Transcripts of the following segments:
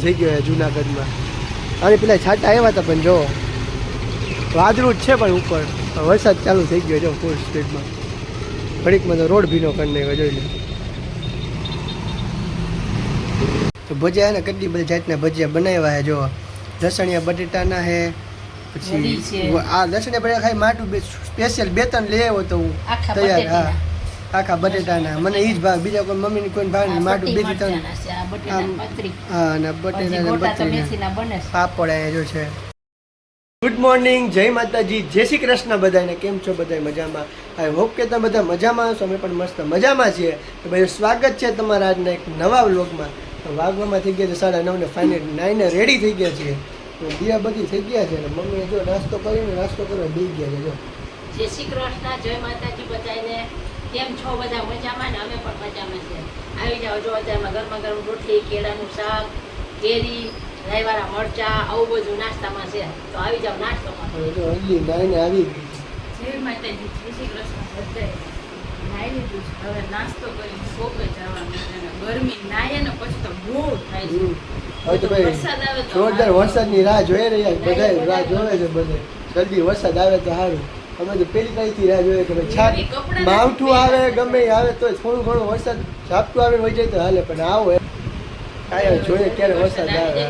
થઈ ગયો છે જુનાગઢમાં. અને પેલા છાંટા આવ્યા હતા પણ જો વાદળું જ છે પણ ઉપર વરસાદ ચાલુ થઈ ગયો જો ફૂલ સ્પીડમાં. ઘડીકમાં તો રોડ ભીનો કરી નાખ્યો જોઈ લો. તો ભજીયા ને કેટલી બધી જાતના ભજીયા બનાવ્યા છે જો. લસણિયા બટેટાના હે, પછી આ લસણિયા બટેટા ખાઈ માટું સ્પેશિયલ 2-3 લઈ આવ્યો તો હું તૈયાર. હા આખા બટેટાના મને ઈ જ ભાવ, બીજા કોઈ મમ્મીની કોઈ ભાવ નહીં. માટું 2-3 હા અને બટેટાના પતરી પાપડ અહીંયા જો છે. ગુડ મોર્નિંગ, જય માતાજી, જય શ્રી કૃષ્ણ બધાને. કેમ છો બધા? મજામાં? આઈ હોપ કે તમે બધા મજામાં હશો. અમે પણ મસ્ત મજામાં છીએ. તો ભાઈ સ્વાગત છે તમારા આજના એક નવા વ્લોગમાં. વાગવામાં થઈ ગયા છે 9:30 ને ફાઇનલ 9 રેડી થઈ ગયા છીએ. તો દિયા બધી થઈ ગયા છે. મમ્મીએ જો નાસ્તો કરીને નાસ્તો કરવા બેસી ગયા છે. જો જય શ્રી કૃષ્ણ, જય માતાજી બધાને. કેમ છો બધા? મજામાં ને? અમે પણ મજામાં છે. આવી જાઓ, જો અત્યારમાં ગરમા ગરમ રોટલી, કેળાનું શાક, કેરી, રાયવાળા મરચા, આવું બધું નાસ્તામાં છે. તો આવી જાઓ નાસ્તોમાં. જો હલ્દી 9 આવી ગઈ. જય માતાજી, જય શ્રી કૃષ્ણ બધાય. નાઈ લીધું છે, હવે નાસ્તો કરી શોપે જવાનું છે. ગરમી નાય ને પછી તો બહુ થાય છે. હવે તો ભાઈ જોરદાર વરસાદની રાહ જોઈ રહ્યા છે બધા. રાહ જોવે છે બધે. જલ્દી વરસાદ આવે તો સારું. અમે તો પેલી તારીખથી રાહ જોઈએ કે ભાઈ છાટ માવઠું આવે ગમે આવે તો થોડું ઘણું વરસાદ ઝાપટું આવે વહી જાય તો હાલે, પણ આવો કાંઈ જોઈએ ક્યારે વરસાદ આવે.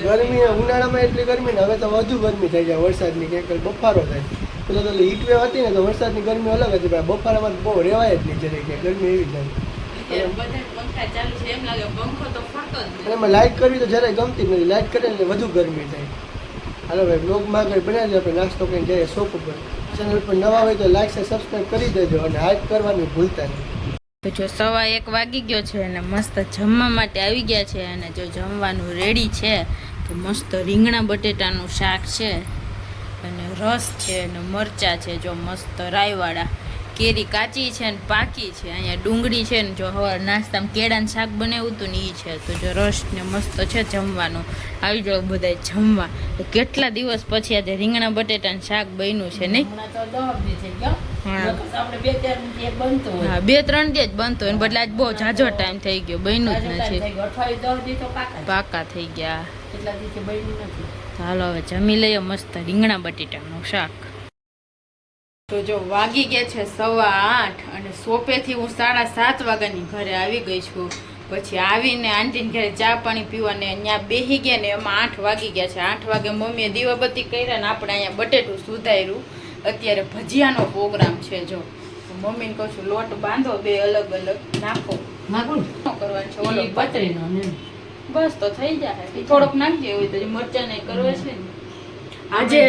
ગરમી ઉનાળામાં એટલી ગરમી ને હવે તો વધુ ગરમી થઈ જાય વરસાદની. ક્યાંક બફારો થાય. પેલા તો હીટવેવ હતી ને તો વરસાદની ગરમી અલગ હતી, પણ બફારામાં બહુ રહેવાય જ નહીં. જયારે કે ગરમી એવી થાય. અને એમાં લાઇટ કરવી તો જરાય ગમતી નથી. લાઇટ કરે એટલે વધુ ગરમી થાય. હાલો ભાઈ બ્લોગમાં આગળ બનાવી આપણે નાસ્તો કરીને જઈએ શોપ ઉપર. ચેનલ પર નવા હોય તો લાઈક અને સબસ્ક્રાઈબ કરી દેજો અને હાઈપ કરવાનું ભૂલતા નહીં. તો જો 1:15 વાગી ગયો છે અને મસ્ત જમવા માટે આવી ગયા છે. અને જો જમવાનું રેડી છે તો મસ્ત રીંગણા બટેટાનું શાક છે અને રસ છે અને મરચા છે જો મસ્ત રાયવાળા. કેરી કાચી છે ને પાકી છે. અહીંયા ડુંગળી છે ને જો હવે નાસ્તામાં કેળાનું શાક બનાવ્યું હતું ને એ છે. તો જો રસ ને મસ્ત છે જમવાનું. આવી જાઓ બધા જમવા. તો કેટલા દિવસ પછી આજે રીંગણા બટેટાનું શાક બન્યું છે નહીં? હા 2-3 દિવસ બનતો એને બદલે આજ બહુ ઝાઝો ટાઈમ થઈ ગયો, બન્યું જ નથી. પાકા થઈ ગયા. હાલો હવે જમી લઈએ મસ્ત રીંગણા બટેટાનું શાક. તો જો વાગી ગયા છે 8:15 અને શોપેથી હું 7:30 વાગ્યાની ઘરે આવી ગઈ છું. પછી આવીને આંટીને ઘરે ચા પાણી પીવાને ત્યાં બેસી ગયા ને એમાં 8 વાગી ગયા છે. 8 વાગે મમ્મીએ દીવાબત્તી કર્યા ને આપણે અહીંયા બટેટું સુધાર્યું. અત્યારે ભજીયાનો પ્રોગ્રામ છે. જો મમ્મીને કહું છું લોટ બાંધો, 2 અલગ અલગ નાખો. કરવાનું છે ઓલો પતરીનો બસ તો થઈ જાય. થોડોક નાખજે હોય તો મરચા ને કરવા છે ને. આજે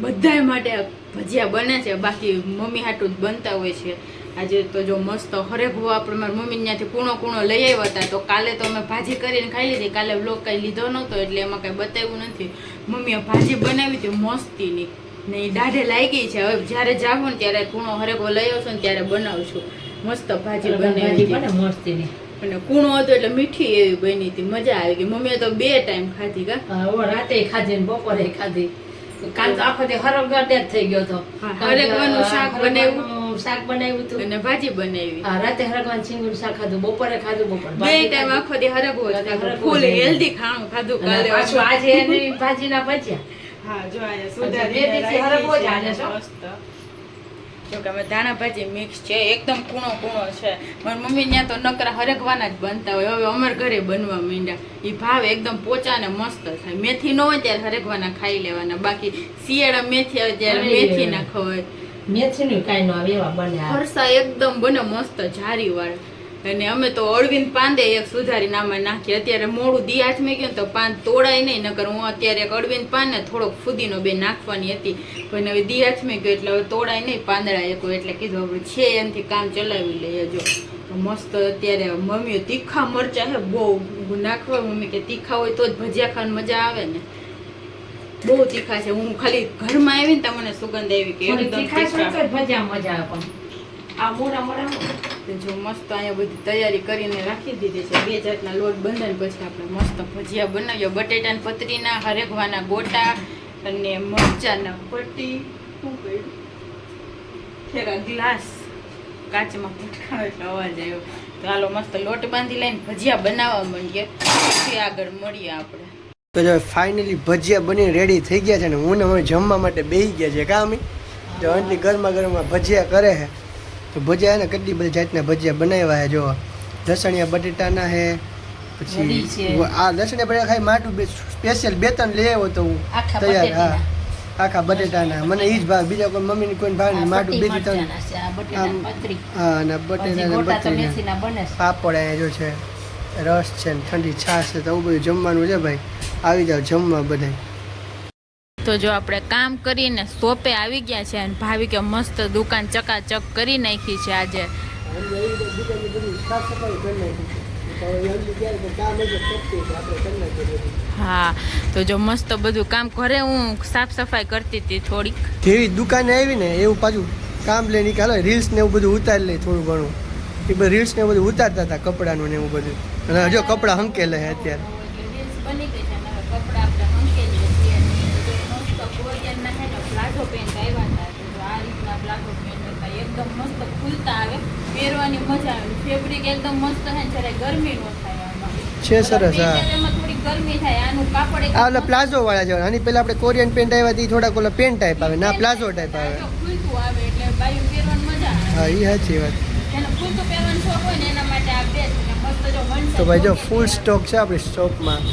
બધા માટે ભજીયા બને છે, બાકી મમ્મી હાટું જ બનતા હોય છે. આજે તો જો મસ્ત હરેભો આપણે મારી મમ્મી ત્યાંથી કૂણો લઈ આવ્યા હતા. તો કાલે તો અમે ભાજી કરીને ખાઈ લીધી. કાલે વ્લોગ કંઈ લીધો નહોતો એટલે એમાં કંઈ બતાવ્યું નથી. મમ્મીએ ભાજી બનાવી હતી મસ્તીની ને એ દાઢે લાગી છે. હવે જ્યારે જાવ ને ત્યારે કૂણો હરેભો લઈ આવશો ને ત્યારે બનાવશું. મસ્ત ભાજી બનાવી મસ્તીની. અને કૂણો હતો એટલે મીઠી એવી બની હતી, મજા આવી ગઈ. મમ્મીએ તો 2 ટાઈમ ખાધી. રાતે ખાધી ને બપોરે ખાધી. કાલ તો આખો દી હરગડે જ થઈ ગયો હતો. હરગવાનું શાક બનાવ્યું હતું અને ભાજી બનાવી. રાતે હરગવાનું સિંગું શાક ખાધું, બપોરે ખાધું. બપોરે 2 ટાઈમ આખો દી હરગવો જ ફૂલ હેલ્ધી ખાણું ખાધું. કાલે પાછું આજે એની ભાજીના ભજીયા. હા જો આયા સુધારી હરગવો જ આજે મસ્ત. જો કે અમે ધાણા ભાજી મિક્સ છે, એકદમ કૂણો છે. મારી મમ્મી ત્યાં તો નકરા હરગવાના જ બનતા હોય. હવે અમારા ઘરે બનવા માંડ્યા. એ ભાવ એકદમ પોચા ને મસ્ત થાય. મેથી ન હોય ત્યારે હરગવાના ખાઈ લેવાના, બાકી શિયાળા મેથી આવે ત્યારે મેથી ના ખવાય. મેથીનું કાંઈ ન આવે એવા બને. ફરસા એકદમ બને મસ્ત જારી વાળા. અને અમે તો અળવીને પાંદે એક સુધારી નામાં નાખી. અત્યારે મોડું દી હાથમાં ગયું તો પાન તોડાય નહીં, નકર હું અત્યારે એક અળવીને પાન ને થોડોક ફુદીનો 2 નાખવાની હતી. પણ હવે દી હાથમાં ગયો એટલે હવે તોડાય નહીં પાંદડા એકો. એટલે કીધું આપણે છે એનાથી કામ ચલાવી લઈએ. જો મસ્ત અત્યારે મમ્મીઓ તીખા મરચા છે બહુ નાખવા. મમ્મી કે તીખા હોય તો જ ભજીયા ખાવાની મજા આવે ને. બહુ તીખા છે. હું ખાલી ઘરમાં આવી ને તો મને સુગંધ આવી કે એકદમ તીખા ભજીયા મજા આવે. પણ આ મોડા જો મસ્ત અહીંયા બધી તૈયારી કરીને રાખી દીધી છે. 2 જાતના લોટ બંધાને પછી આપણે મસ્ત ભજીયા બનાવ્યો. બટેટાના પતરીના, હરેગવાના ગોટા અને મરચાના પટ્ટી. શું કર્યું? ગ્લાસ કાચમાં ફટકારો એટલે અવાજ આવ્યો. તો હાલો મસ્ત લોટ બાંધી લઈને ભજીયા બનાવવા માંડીએ, પછી આગળ મળીએ આપણે. તો જો ફાઇનલી ભજીયા બની રેડી થઈ ગયા છે ને હું ને અમે જમવા માટે બેસી ગયા છે. કાં અમે જો આટલી ગરમા ગરમમાં ભજીયા કરે છે તો ભજીયા ને કેટલી બધી જાતના ભજીયા બનાવ્યા છે. જો લસણિયા બટેટાના છે, પછી આ લસણિયા બટેટા ખાઈ માટું સ્પેશિયલ 2-3 લઈ આવ્યો તો હું તૈયાર. હા આખા બટેટાના મને ઈ જ ભાવ, બીજા કોઈ મમ્મીને કોઈ ભાવ નહીં. માટું 2-3 હા અને બટેટાના બટેટા પાપડ અહીંયા જો છે, રસ છે ને ઠંડી છાશ છે, તો આવું બધું જમવાનું છે ભાઈ. આવી જાવ જમવા બધા. તો જો આપણે કામ કરીને શોપે આવી ગયા છે અને ભાવી કે મસ્ત દુકાન ચકાચક કરી નાખી છે આજે. હા તો જો મસ્ત બધું કામ ઘરે હું સાફ સફાઈ કરતી હતી થોડીક. જેવી દુકાને આવી ને એવું પાછું કામ લઈને ચાલો રીલ્સ ને એવું બધું ઉતારી લે થોડું ઘણું. એ બધું રીલ્સ ને એવું બધું ઉતારતા હતા કપડાનું ને એવું બધું. અને જો કપડાં હંકેલે છે અત્યારે. બની ગઈ છે અને હવે કપડાં આપણે હંકેલીએ છીએ. મસ્ત કોરિયનના છે ને પ્લાઝો પેન્ટ આવ્યા હતા. તો આ રીતના પ્લાઝો પેન્ટ હતા, એકદમ મસ્ત ખુલતા આવે, પહેરવાની મજા આવે. ફેબ્રિક એકદમ મસ્ત છે, જ્યારે ગરમી ન થાય આમાં છે. સરસ. હા એમાં થોડી ગરમી થાય. આનું કાપડ આ ઓલા પ્લાઝો વાળા છે. આની પહેલા આપણે કોરિયન પેન્ટ આવ્યા હતી, થોડાક ઓલા પેન્ટ ટાઈપ આવે, ના પ્લાઝો ટાઈપ આવે. ખુલતું આવે એટલે બાયું પહેરવાની મજા આવે. હા એ સાચી વાત. એને ખુલતું પહેરવાનું શોખ હોય ને એના માટે આ બેસ્ટ. મસ્ત જો વન તો ભાઈ જો ફૂલ સ્ટોક છે આપણી શોપમાં.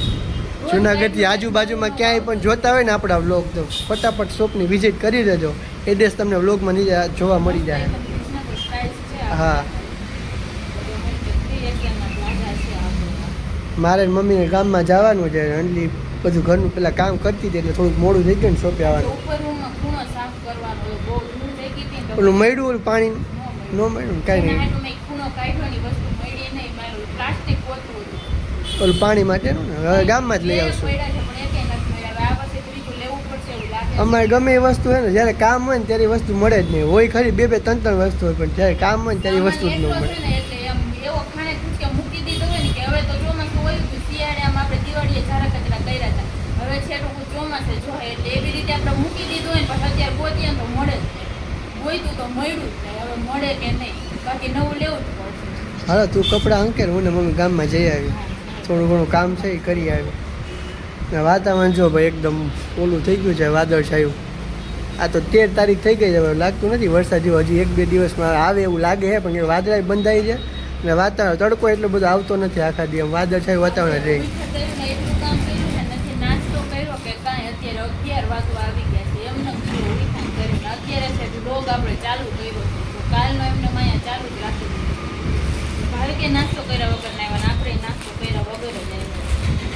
જુનાગઢથી આજુબાજુમાં ક્યાંય પણ જોતા હોય ને આપણા વ્લોગ તો ફટાફટ શોપની વિઝિટ કરી દેજો. એડ્રેસ તમને વ્લોગમાં જોવા મળી જાય. હા મારે મમ્મીને ગામમાં જવાનું છે, એટલે બધું ઘરનું પેલા કામ કરતી હતી એટલે થોડુંક મોડું થઈ ગયું ને શોપે આવવાનું. ઓલું મળ્યું ઓલું પાણી ન મળ્યું કાંઈ નહીં. ઓલું પાણી માટેનું ને હવે ગામમાં જ લઈ આવશું. અમારે ગમે એ વસ્તુ હોય ને જ્યારે કામ હોય ને ત્યારે વસ્તુ મળે જ નહીં. હોય ખરી 2-3 વસ્તુ હોય, પણ જ્યારે કામ હોય ને ત્યારે વસ્તુ જ ન મળે. હાલો તું કપડાં અંકેલ, હું ને મમ્મી ગામમાં જઈ આવી. થોડું ઘણું કામ છે એ કરી આવી. વાતાવરણ જો ભાઈ એકદમ ઓલું થઈ ગયું છે, વાદળ છાયું. આ તો 13 તારીખ થઈ ગઈ છે, લાગતું નથી વરસાદ જેવું. હજી 1-2 દિવસમાં આવે એવું લાગે છે, પણ વાદળા બંધાઈ છે અને વાતાવરણ તડકો એટલો બધો આવતો નથી આખા દિવસ. વાદળ છાયું વાતાવરણ રહી. નાસ્તો કર્યા વગર ના આપણે નાસ્તો કર્યા વગર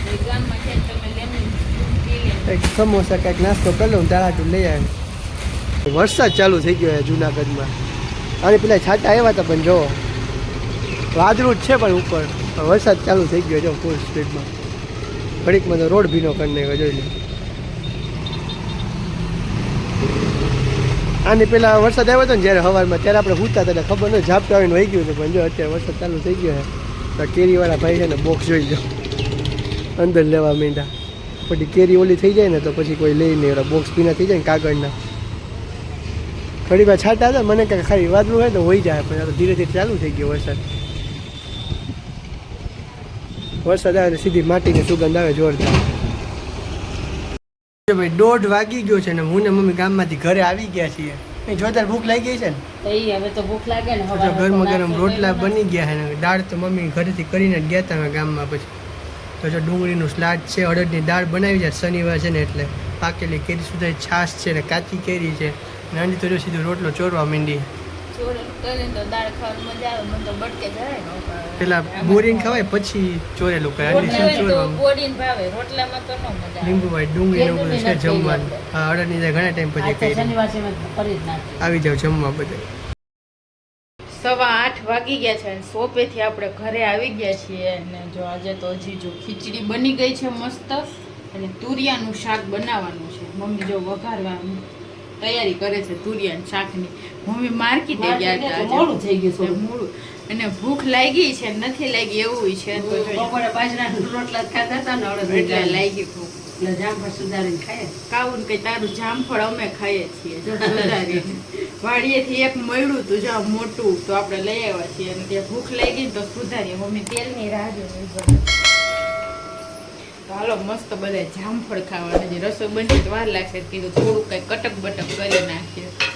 જ ગામમાં છે તમે કંઈક સમોસા કંઈક નાસ્તો કરી લઉં તારાટું લઈ આવી. વરસાદ ચાલુ થઈ ગયો છે જુનાગઢમાં. અને પેલા છાંટા આવ્યા હતા પણ જો વાદળું જ છે, પણ ઉપર વરસાદ ચાલુ થઈ ગયો જો ફૂલ સ્પીડમાં. ઘડીકમાં તો રોડ ભીનો કરી નાખ્યો જોઈ લે. આની પહેલાં વરસાદ આવ્યો હતો ને જ્યારે સવારમાં, ત્યારે આપણે સૂતા હતા એટલે ખબર નથી ઝાપટા આવીને વહી ગયું હતું. પણ જો અત્યારે વરસાદ ચાલુ થઈ ગયો છે તો કેરીવાળા ભાઈ છે ને બોક્સ જોઈ લો અંદર લેવા માંડ્યા. પછી કેરી ઓલી થઈ જાય ને તો પછી કોઈ લઈ નહીં, એવા બોક્સ પીના થઈ જાય ને કાગળના. ઘડી વાર છાંટા હતા, મને કાંઈ ખાલી વાદળું હોય તો હોઈ જાય, પણ તો ધીરે ધીરે ચાલુ થઈ ગયો વરસાદ. વરસાદ આવે તો સીધી માટીની સુગંધ આવે જોરદાર. ભાઈ 1:30 વાગી ગયો છે ને હું ને મમ્મી ગામમાંથી ઘરે આવી ગયા છીએ. જોરદાર ભૂખ લાગી ગઈ છે ને. હવે તો ભૂખ લાગે ને. ગરમ ગરમ રોટલા બની ગયા છે ને દાળ તો મમ્મી ઘરેથી કરીને જ ગયા હતા ગામમાં. પછી તો જો ડુંગળીનું સલાડ છે, અડદની દાળ બનાવી છે, શનિવાર છે ને એટલે પાકેલી કેરી સુધારી છાશ છે ને કાચી કેરી છે ને અંડી તો જો સીધો રોટલો ચોરવા માંડી. પેલા બોરીને ખવાય પછી ચોરેલું કરે. લીંબુ ભાઈ ડુંગળી એવું બધું છે જમવાનું. હા અડદની દાળ ઘણા ટાઈમ પછી કરી આવી જાવ જમવા બધે. 8:15 વાગી ગયા છે અને શોપેથી આપણે ઘરે આવી ગયા છીએ. અને જો આજે તો હજી જો ખીચડી બની ગઈ છે મસ્ત, અને તુરિયાનું શાક બનાવવાનું છે. મમ્મી જો વઘારવાનું તૈયારી કરે છે તુરિયાનું શાકની. મમ્મી માર્કેટે ગયા હતા, મોડું થઈ ગયું, મોડું અને ભૂખ લાગી છે નથી લાગી એવું છે તો જોઈએ. બપોરે બાજરાના રોટલા જ ખાતા હતા ને અડદ એટલે લાગી ભૂખ. એટલે જામફળ સુધારીને ખાય. કાવું કઈ તારું જામફળ અમે ખાઈએ છીએ જો સુધારીને. વાડીએથી એક મળ્યું તું જા મોટું તો આપણે લઈ આવ્યા છીએ અને ત્યાં ભૂખ લાગી ને તો સુધારીએ. મમ્મી તેલની રાહ જોઈ. તો હાલો મસ્ત બધા જામફળ ખાવા. હજી રસોઈ બની તો વાર લાગશે કીધું થોડુંક કઈ કટક બટક કરી નાખીએ.